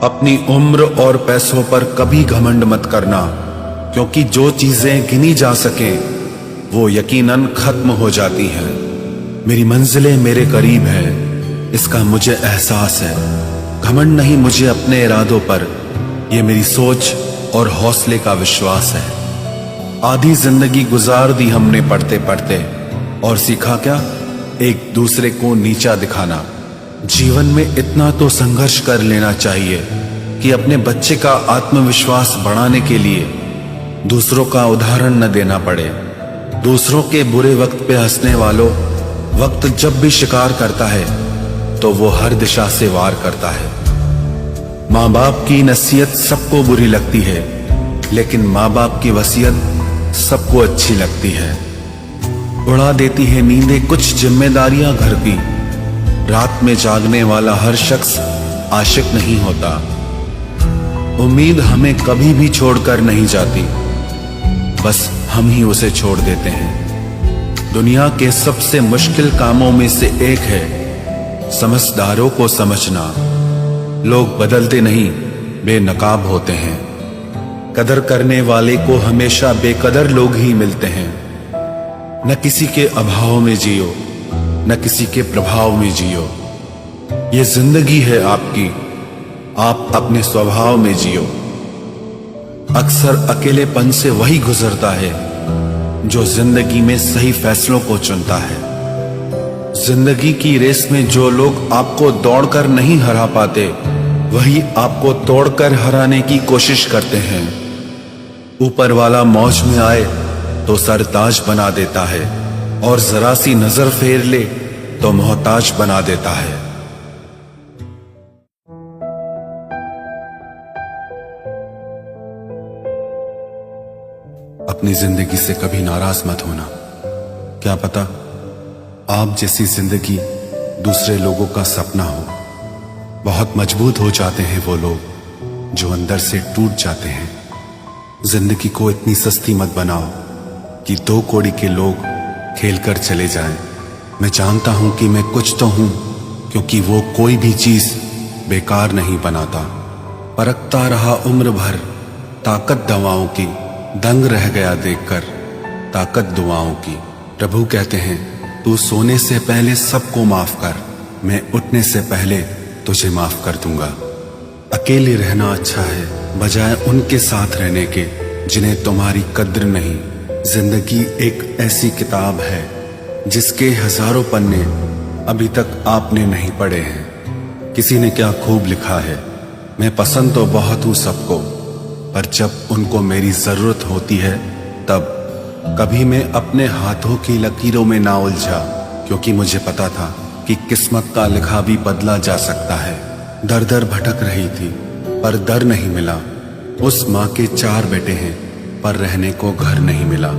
अपनी उम्र और पैसों पर कभी घमंड मत करना, क्योंकि जो चीजें गिनी जा सकें वो यकीनन खत्म हो जाती हैं। मेरी मंजिलें मेरे करीब है, इसका मुझे एहसास है। घमंड नहीं मुझे अपने इरादों पर, ये मेरी सोच और हौसले का विश्वास है। आधी जिंदगी गुजार दी हमने पढ़ते पढ़ते, और सीखा क्या? एक दूसरे को नीचा दिखाना। जीवन में इतना तो संघर्ष कर लेना चाहिए कि अपने बच्चे का आत्मविश्वास बढ़ाने के लिए दूसरों का उदाहरण न देना पड़े। दूसरों के बुरे वक्त पे हंसने वालों, वक्त जब भी शिकार करता है तो वो हर दिशा से वार करता है। माँ बाप की नसीहत सबको बुरी लगती है, लेकिन माँ बाप की वसीयत सबको अच्छी लगती है। उड़ा देती है नींदें कुछ जिम्मेदारियां घर की। रात में जागने वाला हर शख्स आशिक नहीं होता। उम्मीद हमें कभी भी छोड़कर नहीं जाती, बस हम ही उसे छोड़ देते हैं। दुनिया के सबसे मुश्किल कामों में से एक है समझदारों को समझना। लोग बदलते नहीं, बेनकाब होते हैं। कदर करने वाले को हमेशा बेकदर लोग ही मिलते हैं। न किसी के अभाव में जियो, न किसी के प्रभाव में जियो। ये जिंदगी है आपकी, आप अपने स्वभाव में जियो। अक्सर अकेलेपन से वही गुजरता है जो जिंदगी में सही फैसलों को चुनता है। जिंदगी की रेस में जो लोग आपको दौड़कर नहीं हरा पाते, वही आपको तोड़कर हराने की कोशिश करते हैं। ऊपर वाला मौज में आए तो सरताज बना देता है, और जरा सी नजर फेर ले तो मोहताज बना देता है। अपनी जिंदगी से कभी नाराज मत होना। क्या पता आप जैसी जिंदगी दूसरे लोगों का सपना हो। बहुत मजबूत हो जाते हैं वो लोग जो अंदर से टूट जाते हैं। जिंदगी को इतनी सस्ती मत बनाओ कि 2 कौड़ी के लोग खेल कर चले जाएं। मैं जानता हूं कि मैं कुछ तो हूं, क्योंकि वो कोई भी चीज बेकार नहीं बनाता। परखता रहा उम्र भर ताकत दवाओं की, दंग रह गया देखकर ताकत दुआओं की। प्रभु कहते हैं तू सोने से पहले सबको माफ कर, मैं उठने से पहले तुझे माफ कर दूंगा। अकेले रहना अच्छा है बजाय उनके साथ रहने के जिन्हें तुम्हारी कद्र नहीं। जिंदगी एक ऐसी किताब है जिसके हजारों पन्ने अभी तक आपने नहीं पढ़े हैं। किसी ने क्या खूब लिखा है, मैं पसंद तो बहुत हूं सबको, पर जब उनको मेरी जरूरत होती है तब। कभी मैं अपने हाथों की लकीरों में ना उलझा, क्योंकि मुझे पता था कि किस्मत का लिखा भी बदला जा सकता है। दर दर भटक रही थी पर दर नहीं मिला। उस माँ के 4 बेटे हैं पर रहने को घर नहीं मिला।